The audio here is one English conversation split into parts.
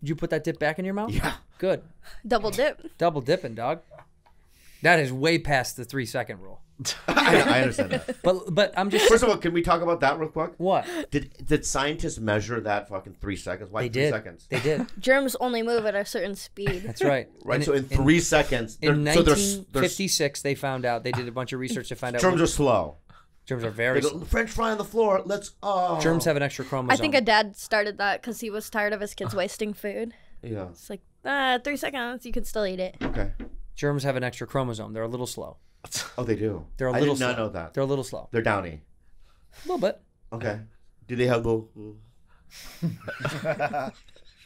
Did you put that dip back in your mouth? Yeah. Good. Double dip. Double dipping, dog. That is way past the 3-second rule. I understand that. But I'm just... First of all, can we talk about that real quick? What? Did scientists measure that fucking 3 seconds? Why They 3 did. seconds? They did. Germs only move at a certain speed. That's right. Right, And so in 3 seconds... In so they're 1956, they found out, they did a bunch of research to find out... germs are slow. Germs are very slow. French fry on the floor, let's... Oh. Germs have an extra chromosome. I think a dad started that because he was tired of his kids wasting food. Yeah. It's like, 3 seconds, you can still eat it. Okay. Germs have an extra chromosome. They're a little slow. Oh, they do? They're a little slow. I did not know that. They're a little slow. They're downy. A little bit. Okay. Do they have the...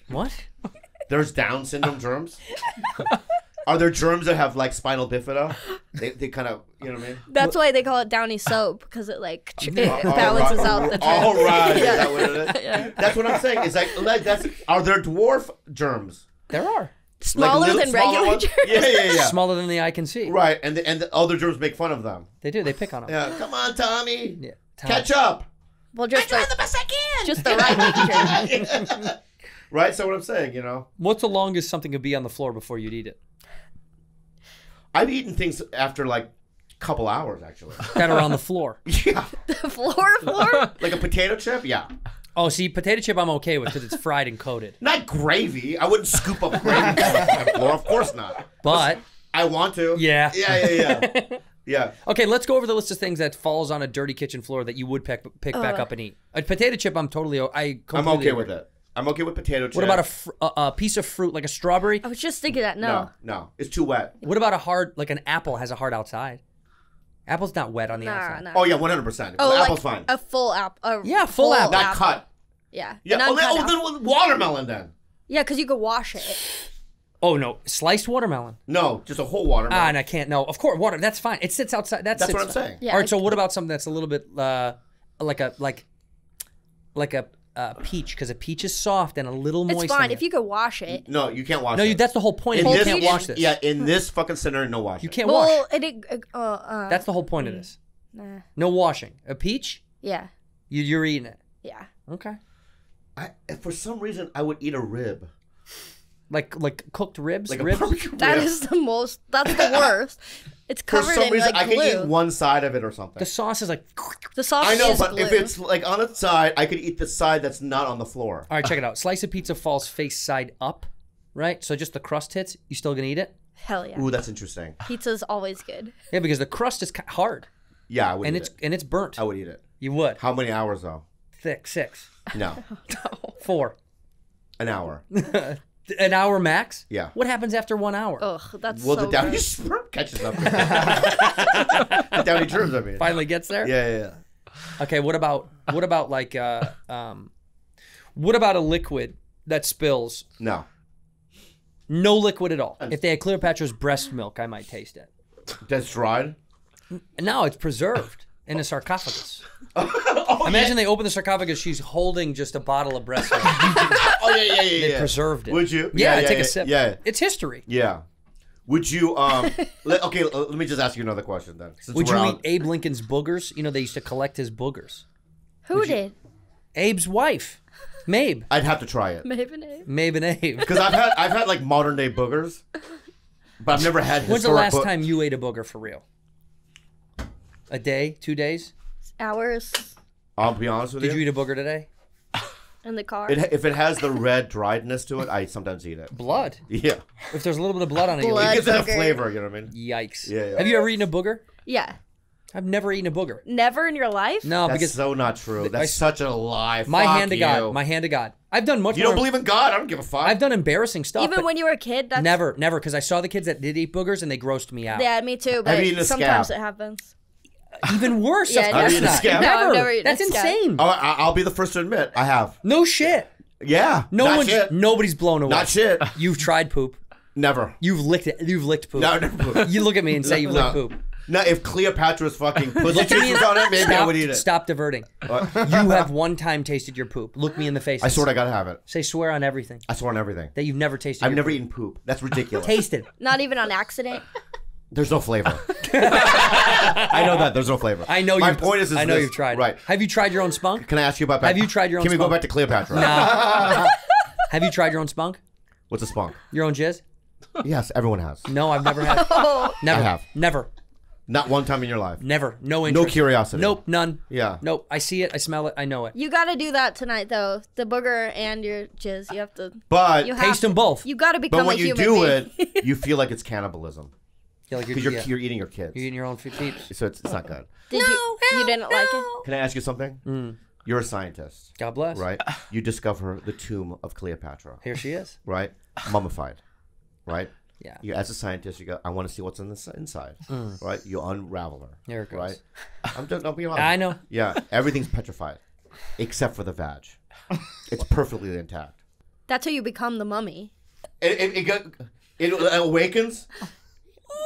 What? There's Down syndrome germs? Are there germs that have like spinal bifida? They kind of, you know what I mean? That's why they call it Downy soap, because it balances out the germs. All right. Yeah. Is that what it is? Yeah. That's what I'm saying. It's like that's. Are there dwarf germs? There are. Smaller than regular ones? germs. Yeah. Smaller than the eye can see. Right, and the other germs make fun of them. They do. They pick on them. Yeah, come on, Tommy. Yeah. Catch up. Well, just I'm trying the best I can. Just the right germs. Right, so what I'm saying, you know. What's the longest something could be on the floor before you'd eat it? I've eaten things after like a couple hours, actually. That are on the floor. Yeah. The floor? Like a potato chip? Yeah. Oh, see, potato chip I'm okay with because it's fried and coated. Not gravy. I wouldn't scoop up gravy from the floor. Of course not. But I want to. Yeah. Yeah. Yeah. Okay, let's go over the list of things that falls on a dirty kitchen floor that you would pick back up and eat. A potato chip, I'm okay with it. I'm okay with potato chip. What about a piece of fruit like a strawberry? I was just thinking that. No. No. It's too wet. What about a hard, like an apple has a hard outside? Apple's not wet on the outside. No. Oh yeah, 100%. Oh, apple's like fine. A full apple. Yeah, full apple. Not cut. Yeah. Yeah. Then watermelon then. Yeah, because you could wash it. Oh no, sliced watermelon. No, just a whole watermelon. And I can't. No, of course, water. That's fine. It sits outside. That's what I'm saying. Yeah, all right. So what about something that's a little bit like a peach? Because a peach is soft and a little moist. It's fine if you could wash it. No, you can't wash it. No, that's the whole point. You can't wash this. Yeah, in this fucking scenario, no washing. You can't wash. That's the whole point of this. Nah. No washing. A peach? Yeah. You're eating it. Yeah. Okay. For some reason, I would eat a rib. Like cooked ribs? Like ribs? a barbecue rib. That's the worst. It's covered For some in reason, like I glue. can eat one side of it or something. The sauce is like... The sauce I know, is but glue. if it's like on its side, I could eat the side that's not on the floor. All right, check it out. Slice of pizza falls face side up, right? So just the crust hits. You still gonna eat it? Hell yeah. Ooh, that's interesting. Pizza's always good. Yeah, because the crust is hard. Yeah, I would eat it. And it's burnt. I would eat it. You would. How many hours, though? Thick. 6. No. 4. An hour. An hour max? Yeah. What happens after 1 hour? Ugh, that's Well, so the downy gross. sperm catches up. The downy germs, I mean. Finally gets there? Yeah. Okay, what about like what about a liquid that spills? No. No liquid at all. If they had Cleopatra's breast milk, I might taste it. That's dried? No, it's preserved in a sarcophagus. Oh, Imagine they open the sarcophagus, she's holding just a bottle of breast milk. Oh, yeah. They preserved it. Would you? Yeah, take a sip. Yeah. It's history. Yeah. Would you, let me just ask you another question then. Would you eat Abe Lincoln's boogers? You know, they used to collect his boogers. Who did? Abe's wife, Mabe. I'd have to try it. Mabe and Abe. Because I've had like modern day boogers, but I've never had historic. When's the last time you ate a booger for real? A day? 2 days? Hours I'll be honest with you. Did you eat a booger today? in the car. If it has the red driedness to it, I sometimes eat it. Blood. Yeah. If there's a little bit of blood on it, Blood. It gives it a booger. flavor, you know what I mean? Yikes. Yeah. Have you ever eaten a booger? Yeah. I've never eaten a booger. Never in your life? No, That's because so not true. That's such a lie. my Fuck hand to you. God. My hand to God. I've done much You more. don't believe in God? I don't give a fuck. I've done embarrassing stuff. Even but when you were a kid? That's... never, because I saw the kids that did eat boogers and they grossed me out. Yeah, me too, Have you eaten but a sometimes scab? it happens. Even worse. Yeah, of no. course Have you eaten a not. scab? No, I've Never. never eaten a That's scab. insane. Oh, I'll be the first to admit, I have. No shit. Yeah. Not shit. Nobody's blown away. Not shit. You've tried poop. Never. You've licked it. You've licked poop. No, never poop. You look at me and say you've licked poop. No, if Cleopatra's fucking pussy juice was on it, maybe I would eat it. Stop diverting. You have one time tasted your poop. Look me in the face. I swear I gotta have it. Say swear on everything. I swear on everything. That you've never tasted I've your never poop. eaten poop. That's ridiculous. Taste it. Not even on accident? There's no flavor. I know that. There's no flavor. I know. My point is I know this. you've tried. Right. Have you tried your own spunk? Can I ask you about? Have you tried your own Can we go spunk? back to Cleopatra? No. Have you tried your own spunk? What's a spunk? Your own jizz? Yes, everyone has. No, I've never had. Never. I have. Never. Not one time in your life. Never. No interest. No curiosity. Nope. None. Yeah. Nope. I see it. I smell it. I know it. You gotta do that tonight, though. The booger and your jizz. You have to. But You have Taste them both. You gotta become but when a you human do being. it, you feel like it's cannibalism Yeah, like because you're eating your kids. You're eating your own peeps. So it's not good. You didn't like it? Can I ask you something? You're a scientist, God bless. right? You discover the tomb of Cleopatra, Here she is. right? Mummified, right? Yeah. You, as a scientist, you go, I want to see what's in the inside, right? You unravel her. There it goes. Right? Don't be honest. I know. Yeah, everything's petrified, except for the vag. It's perfectly intact. That's how you become the mummy. It awakens.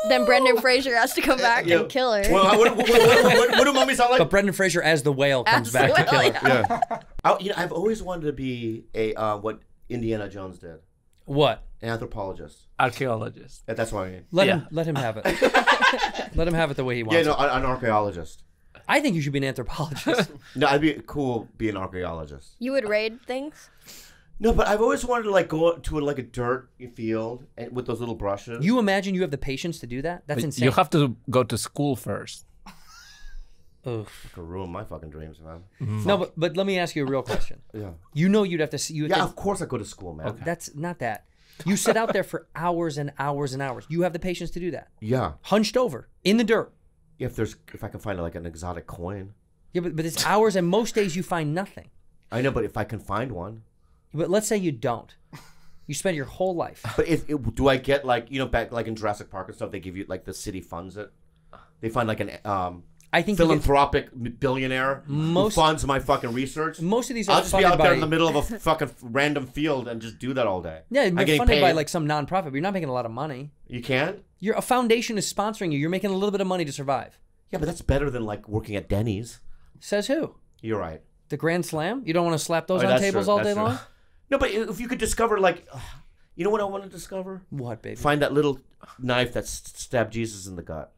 Then Brendan Fraser has to come back Yeah. and kill her. Well, what do mummies sound like? But Brendan Fraser as the whale comes As back the to kill whale, her. Yeah. I've always wanted to be a what Indiana Jones did, What? an anthropologist. Archaeologist. That's what I mean. Let Yeah. him have it. Let him have it the way he wants. Yeah, no, it. an archaeologist. I think you should be an anthropologist. No, I'd be cool being an archaeologist. You would raid things? No, but I've always wanted to like go to like a dirt field and with those little brushes. You imagine you have the patience to do that? That's insane. You have to go to school first. Oof. could ruin my fucking dreams, man. No, but let me ask you a real question. Yeah. You know you'd have to see. You have Yeah, to, of course I go to school, man. Okay. That's not that. You sit out there for hours and hours and hours. You have the patience to do that. Yeah. Hunched over in the dirt. If I can find like an exotic coin. Yeah, but it's hours, and most days you find nothing. I know, but if I can find one. But let's say you don't. You spend your whole life. But do I get like back like in Jurassic Park and stuff? They give you like the city funds it. They find like an I think you get- philanthropic billionaire who funds my fucking research. Most of these are I'll just be funded out there by- in the middle of a fucking random field and just do that all day. Yeah, I'm you're getting funded paid. by like some nonprofit, but you're not making a lot of money. You can't? A foundation is sponsoring you. You're making a little bit of money to survive. Yeah, but that's better than like working at Denny's. Says who? You're right. The Grand Slam? You don't want to slap those Oh, on that's tables true, all that's day true. long? No, but if you could discover like, you know what I want to discover? What, baby? Find that little knife that stabbed Jesus in the gut.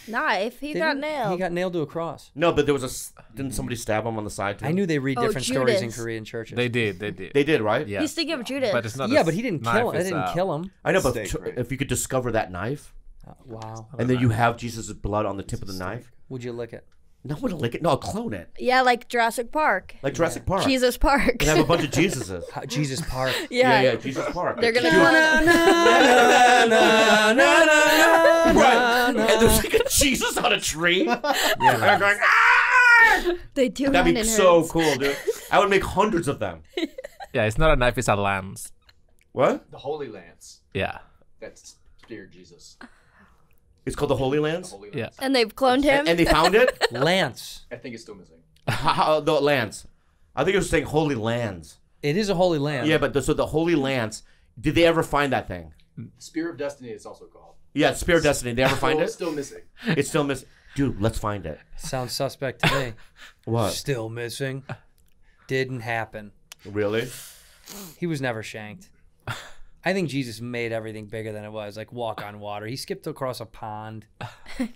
Knife. He got nailed. He got nailed to a cross. No, but didn't somebody stab him on the side too? I knew they read Oh, different stories in Judas. Korean churches. They did. They did, right? Yeah. He's thinking of Judas. But it's not. Yeah, a but he didn't knife, kill him. It it's didn't kill him. I know, but Steak, right? if you could discover that knife, Wow. and then you have Jesus' blood on the tip of the knife, Would you lick it? no, I wouldn't lick it. No, I'll clone it. Yeah, like Jurassic Park. Like Jurassic Park. Jesus Park. And have a bunch of Jesuses. Jesus Park. Yeah. Jesus Park. They're gonna Right. And there's like a Jesus on a tree. And they're going, ah! They do. That'd hand be in so hands. cool, dude. I would make hundreds of them. Yeah, it's not a knife. It's a lance. What? The Holy Lance. Yeah. That's speared Jesus. It's called the Holy The Lance? Holy Yeah. Lance. And they've cloned him. And they found it? Lance. I think it's still missing. The Lance. I think it was saying Holy Lands. It is a holy land. Yeah, but so the Holy Lance, did they ever find that thing? Spear of Destiny is also called. Yeah, Spear of Destiny. Did they ever find it? Still missing. It's still missing. Dude, let's find it. Sounds suspect to me. What? Still missing. Didn't happen. Really? He was never shanked. I think Jesus made everything bigger than it was, like walk on water. He skipped across a pond.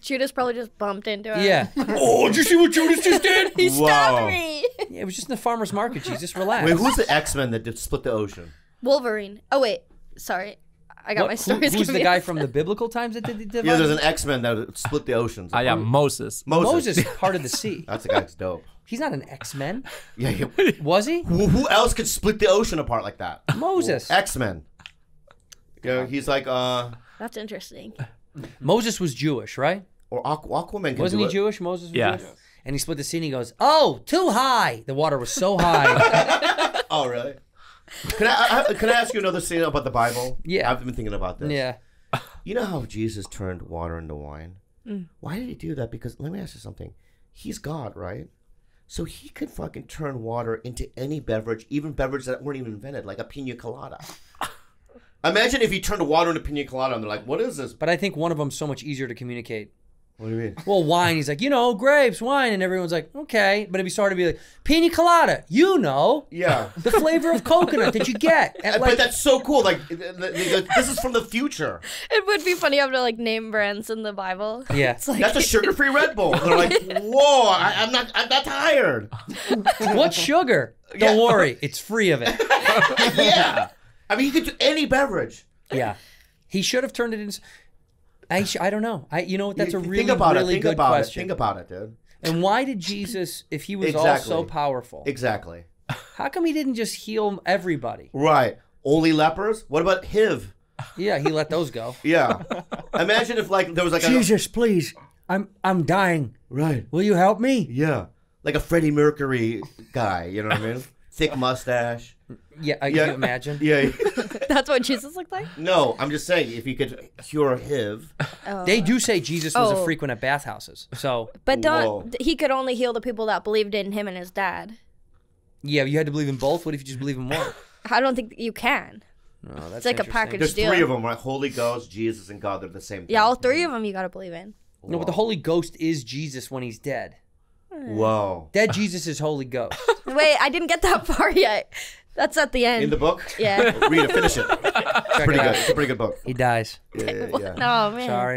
Judas probably just bumped into him. Yeah. Oh, did you see what Judas just did? He stabbed me. Yeah, it was just in the farmer's market, Jesus. Relax. Wait, who's the X-Men that did split the ocean? Wolverine. Oh wait, sorry. I got What? my stories Who's the confused. guy from the biblical times that did the Yeah, there's an X-Men that split the oceans. I am Moses. Moses parted the sea. That's the guy that's dope. He's not an X-Men. Yeah, yeah. Was he? Who else could split the ocean apart like that? Moses. X-Men. Yeah, he's like, That's interesting. Moses was Jewish, right? or Aquaman can Wasn't do he it. Jewish? Moses was Yeah. Jewish? And he split the sea and he goes, oh, too high. The water was so high. Oh, really? Can I ask you another scene about the Bible? Yeah. I've been thinking about this. Yeah. You know how Jesus turned water into wine? Why did he do that? Because let me ask you something. He's God, right? So he could fucking turn water into any beverage, even beverages that weren't even invented, like a pina colada. Imagine if he turned water into pina colada and they're like, what is this? But I think one of them's so much easier to communicate. What do you mean? Well, wine. He's like, grapes, wine, and everyone's like, okay. But if he started to be like, pina colada, Yeah. the flavor of coconut that you get. At, But that's so cool. Like, this is from the future. It would be funny to like name brands in the Bible. Yeah. It's like, That's a sugar-free Red Bull. They're like, whoa, I'm not tired. What's sugar? Don't worry, it's free of it. Yeah. I mean, you could do any beverage. Yeah. He should have turned it into. I don't know. That's a really, really good question. Think about it, dude. And why did Jesus, if he was all so powerful, Exactly. how come he didn't just heal everybody? Right. Only lepers? What about HIV? Yeah, he let those go. Yeah. Imagine if there was Jesus, please, I'm dying. Right. Will you help me? Yeah. Like a Freddie Mercury guy, you know what I mean? Thick mustache. Yeah, can you imagine? Yeah. that's what Jesus looked like? No, I'm just saying, if he could cure HIV. They do say Jesus was a frequent at bathhouses. So, But he could only heal the people that believed in him and his dad. yeah, you had to believe in both. What if you just believe in one? I don't think you can. Oh, that's It's like a interesting. package There's deal. 3 of them, right? Holy Ghost, Jesus, and God. They're the same thing. Yeah, all 3 of them you gotta believe in. No, but the Holy Ghost is Jesus when he's dead. Whoa. Dead Jesus is Holy Ghost. Wait, I didn't get that far yet. That's at the end. In the book? Yeah. Read it, finish it. It's pretty good. It's a pretty good book. He dies. Yeah. Oh man. Sorry.